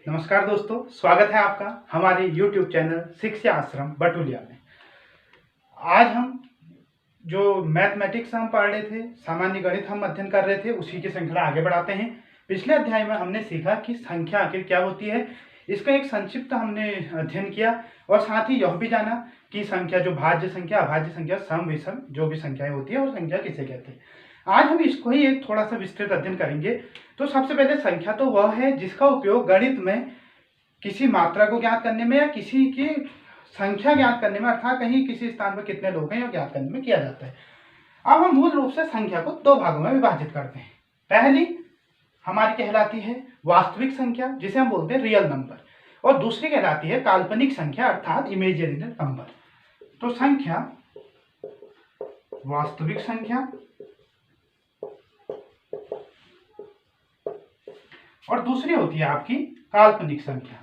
नमस्कार दोस्तों, स्वागत है आपका हमारे YouTube चैनल शिक्षा आश्रम बटुलिया में। आज हम जो मैथमेटिक्स हम पढ़ रहे थे, सामान्य गणित हम अध्ययन कर रहे थे, उसी की श्रृंखला आगे बढ़ाते हैं। पिछले अध्याय में हमने सीखा कि संख्या आखिर क्या होती है, इसका एक संक्षिप्त हमने अध्ययन किया और साथ ही यह भी जाना कि संख्या जो भाज्य संख्या, अभाज्य संख्या, सम विषम जो भी संख्याएं होती है वो संख्या किसे कहते हैं। आज हम इसको ही एक थोड़ा सा विस्तृत अध्ययन करेंगे। तो सबसे पहले संख्या तो वह है जिसका उपयोग गणित में किसी मात्रा को ज्ञात करने में या किसी की संख्या ज्ञात करने में, अर्थात कहीं किसी स्थान पर कितने लोग हैं यह ज्ञात करने में किया जाता है। अब हम मूल रूप से संख्या को दो भागों में विभाजित करते हैं। पहली हमारी कहलाती है वास्तविक संख्या, जिसे हम बोलते हैं रियल नंबर, और दूसरी कहलाती है काल्पनिक संख्या अर्थात इमेजिनरी नंबर। तो संख्या वास्तविक संख्या और दूसरी होती है आपकी काल्पनिक संख्या।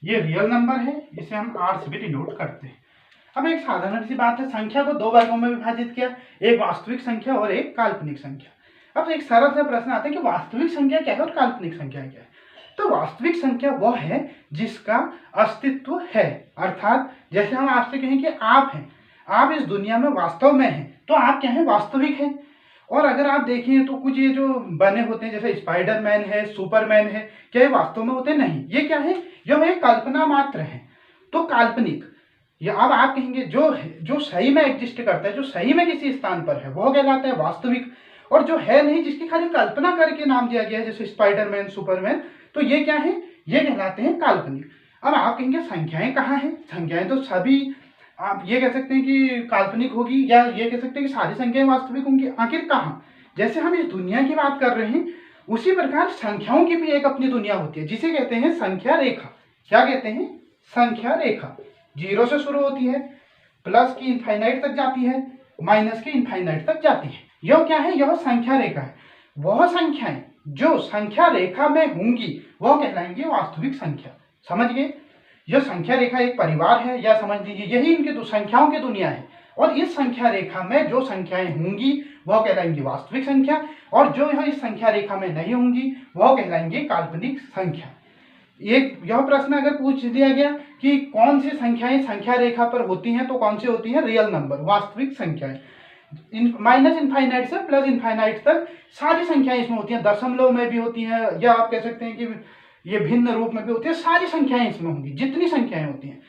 ये रियल नंबर है, इसे हम आर से भी डिनोट करते हैं। अब एक साधारण सी बात है, संख्या को दो वर्गों में विभाजित किया, एक वास्तविक संख्या और एक काल्पनिक संख्या। अब एक सरल सा प्रश्न आता है कि वास्तविक संख्या क्या है और काल्पनिक संख्या क्या है। तो वास्तविक संख्या वह है जिसका अस्तित्व है, अर्थात जैसे हम आपसे कहें कि आप हैं, आप इस दुनिया में वास्तव में हैं, तो आप क्या है, वास्तविक हैं। और अगर आप देखें तो कुछ ये जो बने होते हैं जैसे स्पाइडरमैन है, सुपरमैन है, क्या ये वास्तव में होते हैं? नहीं, ये क्या है, यह एक कल्पना मात्र है। तो काल्पनिक, या अब आप कहेंगे जो सही में एग्जिस्ट करता है, जो सही में किसी स्थान पर है, वो कहलाता है वास्तविक। और जो है नहीं, जिसकी खाली कल्पना करके नाम दिया गया है, जैसे स्पाइडरमैन, सुपरमैन, तो ये क्या है, ये कहलाते हैं काल्पनिक। अब आप कहेंगे संख्याएं कहाँ हैं? संख्याएं तो सभी, आप ये कह सकते हैं कि काल्पनिक होगी, या ये कह सकते हैं कि सारी संख्याएं वास्तविक होंगी। आखिर कहाँ? जैसे हम इस दुनिया की बात कर रहे हैं, उसी प्रकार संख्याओं की भी एक अपनी दुनिया होती है, जिसे कहते हैं संख्या रेखा। क्या कहते हैं? संख्या रेखा। जीरो से शुरू होती है, प्लस की इनफाइनाइट तक जाती है, माइनस की इनफाइनाइट तक जाती है। यह क्या है? यह संख्या रेखा है। वह संख्याएं जो संख्या रेखा में होंगी वह कहलाएंगी वास्तविक संख्या। समझ गए? यह संख्या रेखा एक परिवार है, या समझ लीजिए यही इनकी संख्याओं की दुनिया है। और इस संख्या रेखा में जो संख्याएं होंगी वह कहलाएंगी वास्तविक संख्या, और जो इस संख्या रेखा में नहीं होंगी वह कहलाएंगी काल्पनिक संख्या। एक यह प्रश्न अगर पूछ दिया गया कि कौन सी संख्याएं संख्या रेखा पर होती हैं, तो कौन सी होती है? रियल नंबर, वास्तविक संख्याएं। माइनस इनफाइनाइट से प्लस इनफाइनाइट तक सारी संख्याएं इसमें होती हैं, दशमलव में भी होती हैं, या आप कह सकते हैं कि ये भिन्न रूप में भी होती है, सारी संख्याएं इसमें होंगी, जितनी संख्याएं होती हैं।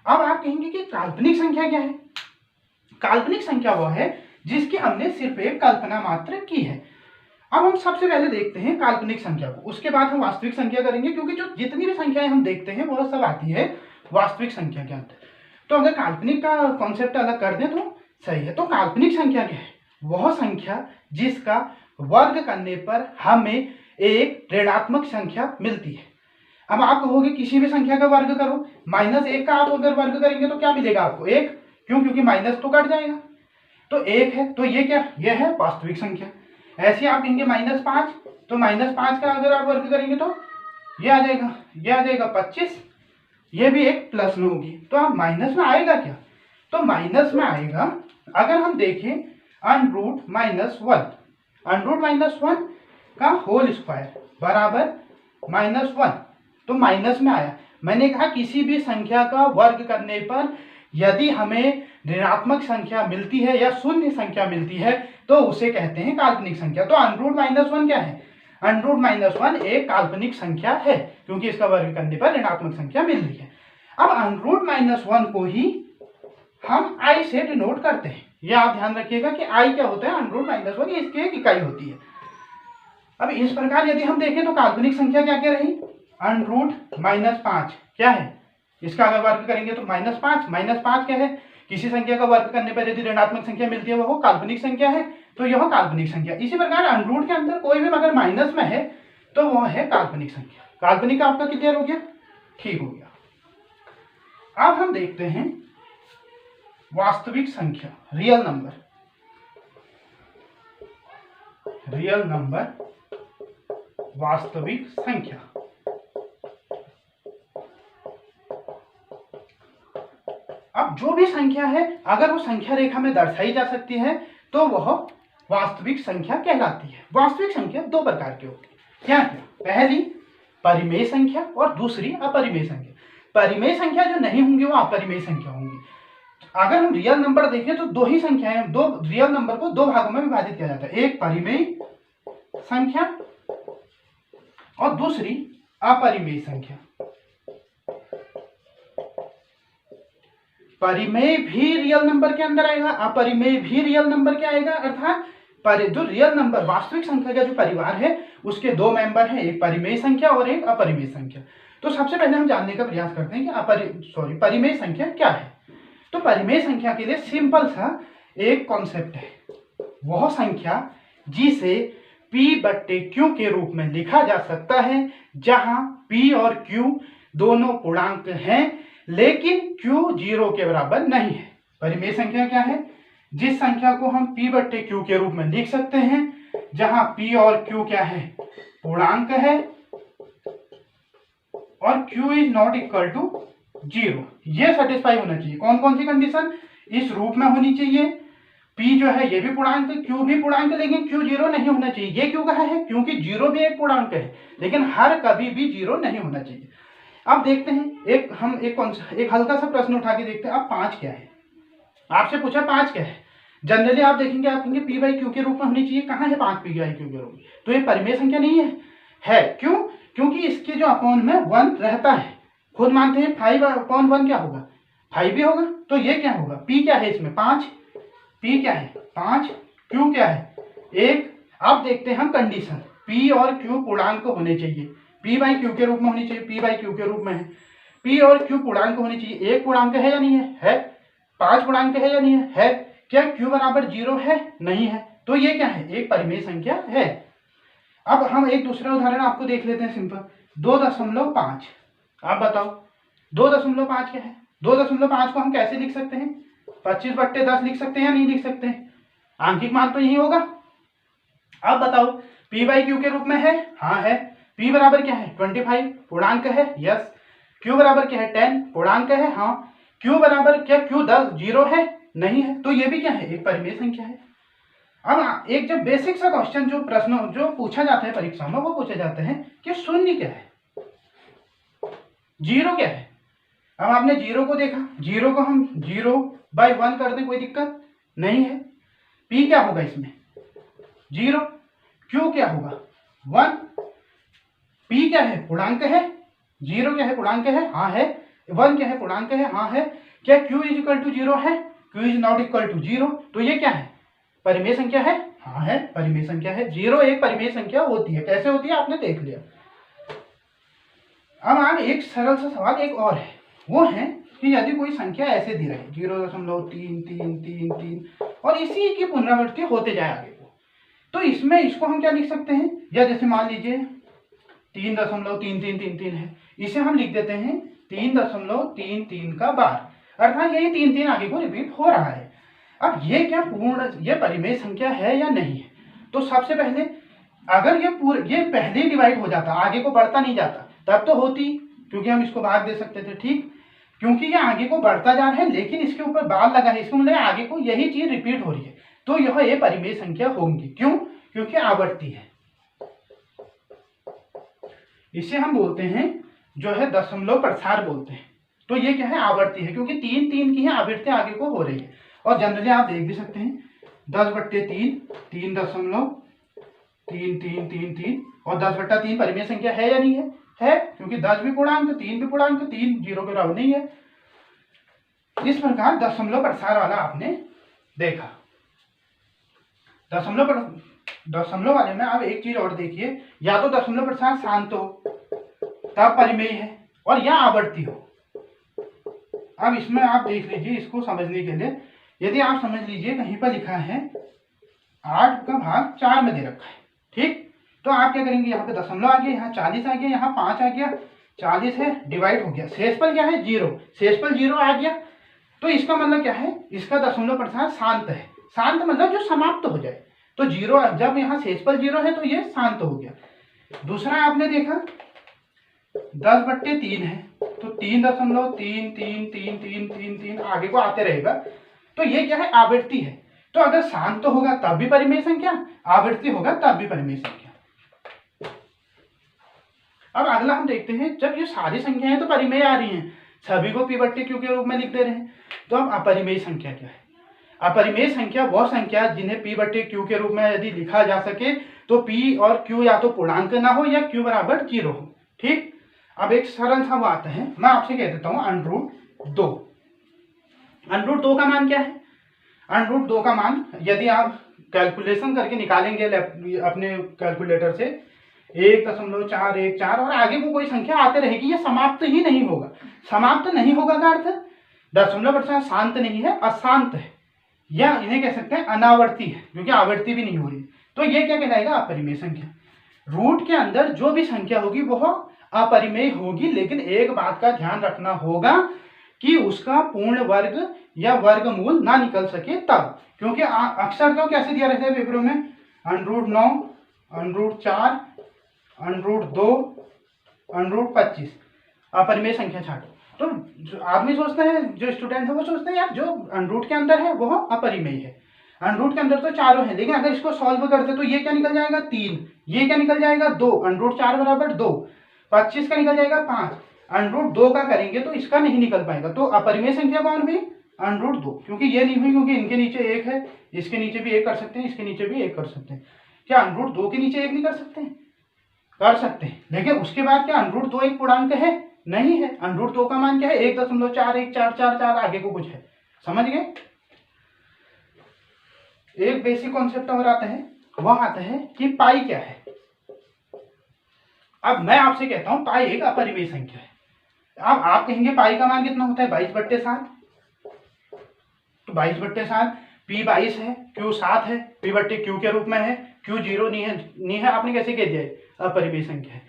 अब आप कहेंगे कि काल्पनिक संख्या क्या है? काल्पनिक संख्या वह है जिसकी हमने सिर्फ एक कल्पना मात्र की है। अब हम सबसे पहले देखते हैं काल्पनिक संख्या को, उसके बाद हम वास्तविक संख्या करेंगे, क्योंकि जो जितनी भी संख्याएं हम देखते हैं वह सब आती है वास्तविक संख्या के अंदर। तो अगर काल्पनिक का कॉन्सेप्ट अलग कर दें तो सही है। तो काल्पनिक संख्या क्या है? वह संख्या जिसका वर्ग करने पर हमें एक ऋणात्मक संख्या मिलती है। अब आप कहोगे किसी भी संख्या का वर्ग करो, -1 का आप अगर वर्ग करेंगे तो क्या मिलेगा आपको? 1। क्यों? क्योंकि माइनस तो कट जाएगा, तो 1 है, तो ये क्या, ये है वास्तविक संख्या। ऐसे आप कहेंगे -5, तो -5 का अगर आप वर्ग करेंगे तो ये आ जाएगा, ये आ जाएगा 25, ये भी एक प्लस में होगी। तो आप माइनस में आएगा क्या? तो माइनस में आएगा, अगर हम देखें √-1, √-1 का होल स्क्वायर बराबर -1, तो माइनस में आया। मैंने कहा किसी भी संख्या का वर्ग करने पर यदि हमें ऋणात्मक संख्या मिलती है या शून्य संख्या मिलती है तो उसे कहते हैं काल्पनिक संख्या। तो √-1 क्या है? √-1 एक काल्पनिक संख्या है, क्योंकि इसका वर्ग करने पर ऋणात्मक संख्या मिल रही है। अब √-1 को ही हम i से डिनोट करते हैं। यह आप ध्यान रखिएगा कि i क्या होता है, √-1 ये इसकी एक इकाई होती है। अब इस प्रकार यदि हम देखें तो काल्पनिक संख्या क्या क्या रही? √-5 क्या है? इसका अगर वर्ग करेंगे तो -5 क्या है? किसी संख्या का वर्ग करने पर यदि ऋणात्मक संख्या मिलती है वह काल्पनिक संख्या है, तो यह काल्पनिक संख्या। इसी प्रकार √ के अंदर कोई भी अगर माइनस में है तो वह है काल्पनिक संख्या। काल्पनिक आपका क्लियर हो गया? ठीक हो गया। अब हम देखते हैं वास्तविक संख्या, रियल नंबर, वास्तविक संख्या। अब जो भी संख्या है अगर वो संख्या रेखा में दर्शाई जा सकती है तो वह वास्तविक संख्या कहलाती है। वास्तविक संख्या दो प्रकार की होती है। क्या क्या? पहली परिमेय संख्या और दूसरी अपरिमेय संख्या। परिमेय संख्या जो नहीं होंगी वो अपरिमेय संख्या होंगी। अगर हम रियल नंबर देखें तो दो ही संख्याएं, दो रियल नंबर को दो भागों में विभाजित किया जाता है, एक परिमेय संख्या और दूसरी अपरिमेय संख्या। परिमेय भी रियल नंबर के अंदर आएगा, अपरिमेय भी रियल नंबर के आएगा, अर्थात जो रियल नंबर वास्तविक संख्या का जो परिवार है उसके दो मेंबर हैं, एक परिमेय संख्या और एक अपरिमेय संख्या। तो सबसे पहले हम जानने का प्रयास करते हैं कि परिमेय संख्या क्या है। तो परिमेय संख्या के लिए सिंपल सा एक कॉन्सेप्ट है, वह संख्या जिसे P/Q के रूप में लिखा जा सकता है, जहां P और Q दोनों पूर्णांक हैं लेकिन Q 0 के बराबर नहीं है। परिमेय संख्या क्या है? जिस संख्या को हम P/Q के रूप में लिख सकते हैं जहां P और Q क्या है? पूर्णांक है और Q is not equal to 0। ये सेटिस्फाई होना चाहिए। कौन कौन सी कंडीशन? इस रूप में होनी चाहिए, P जो है ये भी पूर्णांक, Q भी पूर्णांक, लेकिन Q 0 नहीं होना चाहिए। ये क्यों कहा है? क्योंकि 0 भी एक पूर्णांक है लेकिन हर कभी भी 0 नहीं होना चाहिए। अब देखते हैं एक हल्का सा प्रश्न उठा के देखते हैं। अब 5 क्या है? आपसे पूछा 5 क्या है। जनरली आप देखेंगे, आप कहेंगे P/Q के रूप में होनी चाहिए। कहाँ है 5 P/Q के रूप में? तो ये परिमेय संख्या नहीं है। क्यों? क्योंकि इसके जो अपॉन में 1 रहता है। खुद मानते हैं 5/1 क्या होगा? 5 भी होगा। तो ये क्या होगा? P क्या है इसमें? 5। P क्या है? 5। Q क्या है? 1। अब देखते हैं हम कंडीशन, P और Q पूर्णांक होने चाहिए। P/Q के रूप में होनी चाहिए, P/Q के रूप में है। P और Q पूर्णांक होने चाहिए। एक पूर्णांक है या नहीं है? 5 पूर्णांक है या नहीं है? क्या Q बराबर 0 है? नहीं है। तो ये क्या है? एक परिमेय संख्या है। अब हम एक दूसरा उदाहरण आपको देख लेते हैं, सिंपल 2.5। आप बताओ 2.5 क्या है? 2.5 को हम कैसे लिख सकते हैं? 25/10 लिख सकते हैं या नहीं लिख सकते हैं? आंशिक मान तो यही होगा। अब बताओ P/Q के रूप में है? हाँ है। P बराबर क्या है? 25 पूर्णांक है, यस। Q बराबर क्या है? 10 पूर्णांक है, हाँ। Q बराबर क्या? Q 0 है? नहीं है। तो ये भी क्या है? एक परिमेय संख्या है। अब एक जब बेसिक सा क्वेश्चन जो पूछा जाता है परीक्षा में, वो पूछा जाता है कि शून्य क्या है, 0 क्या है। अब आपने 0 को देखा, 0 को हम 0/1 कर दें, कोई दिक्कत नहीं है। P क्या होगा इसमें? 0। Q क्या होगा? 1। P क्या है? पूर्णांक है। 0 क्या है? पूर्णांक है, हाँ है। 1 क्या है? पूर्णांक है, हाँ है। क्या Q इज इक्वल टू 0 है? Q is not equal to 0। तो ये क्या है? परिमेय संख्या है, हाँ है, परिमेय संख्या है। 0 एक परिमेय संख्या होती है। कैसे होती है आपने देख लिया। अब एक सरल सा सवाल एक और है, वो है कि यदि कोई संख्या ऐसे दी रही 0.3333 और इसी की पुनरावृत्ति होते जाए आगे को, तो इसमें इसको हम क्या लिख सकते हैं? या जैसे मान लीजिए 3.3333 है, इसे हम लिख देते हैं 3.33 का बार, अर्थात ये 3 आगे को रिपीट हो रहा है। अब ये क्या ये परिमेय संख्या है या नहीं है? तो सबसे पहले अगर ये पहले ही डिवाइड हो जाता, आगे को बढ़ता नहीं जाता, तब तो होती, क्योंकि हम इसको भाग दे सकते थे, ठीक। क्योंकि ये आगे को बढ़ता जा रहा है लेकिन इसके ऊपर बार लगा है, इसको मतलब आगे को यही चीज रिपीट हो रही है, तो ये परिमेय संख्या होंगी। क्यों? क्योंकि आवर्ती है। इसे हम बोलते हैं जो है दशमलव प्रसार बोलते हैं। तो ये क्या है? आवर्ती है, क्योंकि 3 की ही आवृत्ति आगे को हो रही है। और जनरली आप देख भी सकते हैं 10/3 3.3333 और 10/3 परिमेय संख्या है या नहीं है? है, क्योंकि 10 भी पूर्णांक, 3 भी पूर्णांक, 3 0 के बराबर नहीं है। इस प्रकार दशमलव प्रसार वाला आपने देखा। दशमलव वाले में आप एक चीज और देखिए, या तो दशमलव प्रसार शांत हो तब परिमेय है, और या आवर्ती हो। अब इसमें आप देख लीजिए, इसको समझने के लिए यदि आप समझ लीजिए कहीं पर लिखा है 8 का भाग 4 में दे रखा है, ठीक। तो आप क्या करेंगे? यहाँ पे दशमलव आ गया, यहाँ 40 आ गया, यहाँ 5 आ गया, 40 है, डिवाइड हो गया, शेषफल क्या है? 0। शेषफल 0 आ गया, तो इसका मतलब क्या है? इसका दशमलव प्रसार शांत है। शांत मतलब जो समाप्त हो जाए। तो 0, जब यहाँ शेषफल 0 है तो ये शांत हो गया। दूसरा आपने देखा 10/3 है, तो 3.333333 आगे को आते रहेगा, तो ये क्या है? आवृत्ति है। तो अगर शांत होगा तब भी परिमेय संख्या, आवर्ती होगा तब भी परिमेय संख्या। अब अगला हम देखते हैं, जब ये सारी संख्याएं तो परिमेय आ रही हैं, सभी को p बट्टे q के रूप में लिख दे रहे हैं, तो अब अपरिमेय संख्या क्या है? अपरिमेय संख्या वह संख्या जिन्हें p बट्टे q के रूप में यदि लिखा जा सके तो p और q या तो पूर्णांक ना हो या q बराबर 0 हो। ठीक, अब एक सरल सा बात है, मैं आपसे कह देता हूं √2। √2 का मान क्या है? √2 का मान यदि आप कैलकुलेशन करके निकालेंगे अपने कैलकुलेटर से 1.414 और आगे को कोई संख्या आते रहेगी, ये समाप्त ही नहीं होगा। समाप्त नहीं होगा का अर्थ दशमलव प्रसार शांत नहीं है, अशांत है, या इन्हें कह सकते हैं अनावर्ती है, क्योंकि आवर्ती भी नहीं हो रही। तो ये क्या कहलाएगा? अपरिमेय संख्या। रूट के अंदर जो भी संख्या होगी वह अपरिमेय होगी, लेकिन एक बात का ध्यान रखना होगा कि उसका पूर्ण वर्ग या वर्गमूल ना निकल सके तब, क्योंकि अक्सर तो कैसे दिया रहता है पेपरों में √9, √4, √2, √25 अपरिमेय संख्या छाटो। तो आदमी सोचता है, जो स्टूडेंट है वो सोचता है यार जो √ के अंदर है वह अपरिमेय है, √ के अंदर तो चारों है, लेकिन अगर इसको सॉल्व करते तो ये क्या निकल जाएगा 3, ये क्या निकल जाएगा 2, √4 बराबर 2, 25 का निकल जाएगा 5, √2 का करेंगे तो इसका नहीं निकल पाएगा। तो अपरिमेय संख्या कौन हुई? √2, क्योंकि ये नहीं हुई, क्योंकि इनके नीचे 1 है, इसके नीचे भी 1 कर सकते हैं, इसके नीचे भी 1 कर सकते हैं। क्या √2 के नीचे 1 नहीं कर सकते? कर सकते हैं, लेकिन उसके बाद क्या √2 एक पूर्णांक है? नहीं है। √2 का मान क्या है? 1.41444, आगे को कुछ है, समझ गए? एक बेसिक कॉन्सेप्ट और आता है, वह आता है कि पाई क्या है। अब मैं आपसे कहता हूं पाई एक अपरिमेय संख्या है। अब आप कहेंगे पाई का मान कितना होता है? 22/7। तो 22/7, p 22 है, q 7 है, p बट्टे q के रूप में है, q 0 नहीं है, आपने कैसे कह दिया? अपरिमेय संख्या है।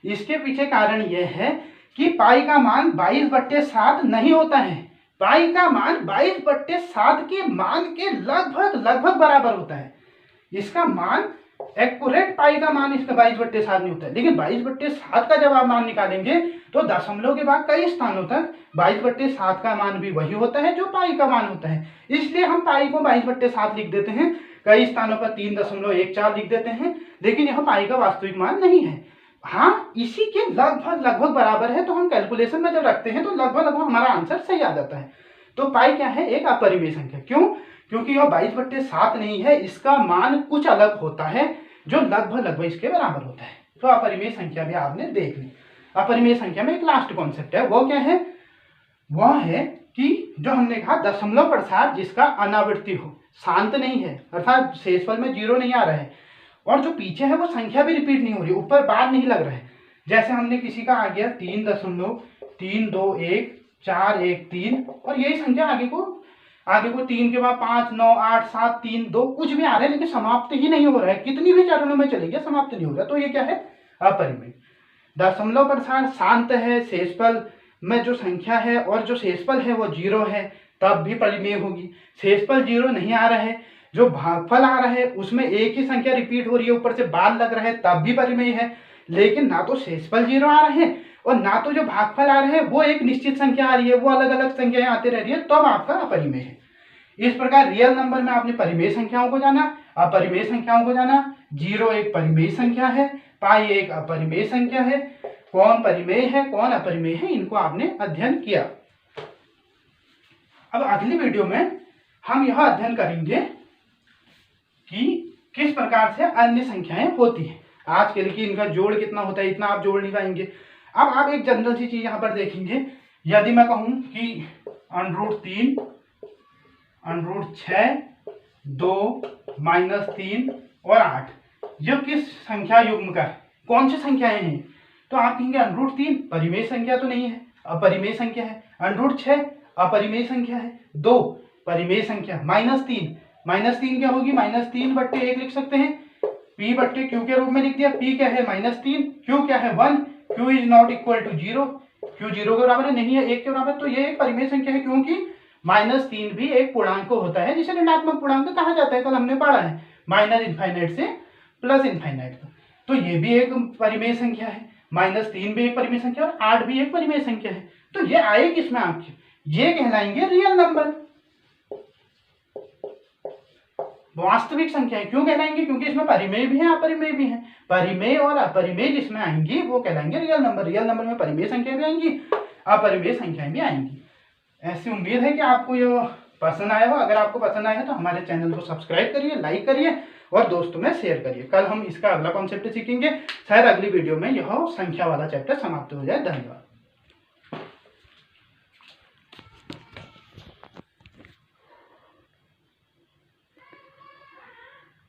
इसके पीछे कारण यह है कि पाई का मान 22/7 नहीं होता है। पाई का मान 22/7 के मान के लगभग बराबर होता है। इसका मान एक्यूरेट पाई का मान इसका 22/7 नहीं होता है, लेकिन 22/7 का जब आप मान निकालेंगे तो दशमलव के बाद कई स्थानों तक 22/7 का मान भी वही होता है जो पाई का मान होता है। इसलिए हम पाई को 22/7 लिख देते हैं, कई स्थानों पर 3.14 लिख देते हैं, लेकिन यह पाई का वास्तविक मान नहीं है। हाँ, इसी के लगभग बराबर है, तो हम कैलकुलेशन में जब रखते हैं तो लगभग हमारा आंसर सही आ जाता है। तो पाई क्या है? एक अपरिमेय संख्या। क्यों? क्योंकि यह 22/7 नहीं है, इसका मान कुछ अलग होता है जो लगभग इसके बराबर होता है। तो अपरिमेय संख्या भी आपने देख ली। अपरिमेय संख्या में एक लास्ट कॉन्सेप्ट है, वो क्या है? वह है कि जो हमने कहा दशमलव प्रसार जिसका अनावृत्ति हो, शांत नहीं है, अर्थात शेषफल में 0 नहीं आ रहा है, और जो पीछे है वो संख्या भी रिपीट नहीं हो रही, ऊपर बार नहीं लग रहा है। जैसे हमने किसी का आ गया 3.3214113 और यही संख्या आगे को 3 के बाद 5, 9, 8, 7, 3, 2 कुछ भी आ रहा है, लेकिन समाप्त ही नहीं हो रहा है, कितनी भी चरणों में चले गया समाप्त नहीं हो रहा। तो ये क्या है? अपरिमेय। दशमलव प्रसार शांत है, शेषफल में जो संख्या है और जो शेषफल है वो 0 है, तब भी परिमेय होगी। शेषफल 0 नहीं आ रहा है, जो भागफल आ रहा है उसमें एक ही संख्या रिपीट हो रही है, ऊपर से बार लग रहा है, तब भी परिमेय है। लेकिन ना तो शेषफल 0 आ रहे हैं और ना तो जो भागफल आ रहे हैं वो एक निश्चित संख्या आ रही है, वो अलग अलग संख्याएं आती रह रही है, तब आपका अपरिमेय है। इस प्रकार रियल नंबर में आपने परिमेय संख्याओं को जाना, अपरिमेय संख्याओं को जाना। 0 एक परिमेय संख्या है, पाई एक अपरिमेय संख्या है। कौन परिमेय है कौन अपरिमेय है, इनको आपने अध्ययन किया। अब अगली वीडियो में हम यह अध्ययन करेंगे कि किस प्रकार से अन्य संख्याएं होती हैं। आज के लिए इनका जोड़ कितना होता है, इतना आप जोड़ नहीं पाएंगे। अब आप एक जनरल सी चीज यहां पर देखेंगे, यदि मैं कहूं कि √3, √6, 2, -3 और 8 ये किस संख्या युग्म का है, कौन सी संख्याएं हैं? तो आप कहेंगे √3 परिमेय संख्या तो नहीं है, अपरिमेय संख्या है। √6 अपरिमेय संख्या है। 2 परिमेय संख्या। -3 क्या होगी? -3/1 लिख सकते हैं, p बट्टे q के रूप में लिख दिया। p क्या है? -3, q क्या है? 1, q is not equal to 0, q 0 के बराबर है, नहीं है 1 के बराबर। तो ये एक परिमेय संख्या है, क्योंकि -3 भी एक पूर्णांक होता है जिसे ऋणात्मक पूर्णांक कहा जाता है, कल हमने पढ़ा है, -∞ से +∞ तक। तो ये भी एक परिमेय संख्या है, -3 भी एक परिमेय संख्या और 8 भी एक परिमेय संख्या है। तो ये आए किसमें? आपके ये कहलाएंगे रियल नंबर। वास्तविक संख्याएं क्यों कहलाएंगी? क्योंकि इसमें परिमेय भी है अपरिमेय भी है। परिमेय और अपरिमेय जिसमें आएंगी वो कहलाएंगे रियल नंबर। रियल नंबर में परिमेय संख्या भी आएंगी, अपरिमेय संख्याएं भी आएंगी। ऐसी उम्मीद है कि आपको ये पसंद आया हो। अगर आपको पसंद आया है तो हमारे चैनल को सब्सक्राइब करिए, लाइक करिए और दोस्तों में शेयर करिए। कल हम इसका अगला कॉन्सेप्ट सीखेंगे। शायद अगली वीडियो में यह संख्या वाला चैप्टर समाप्त हो जाए। धन्यवाद।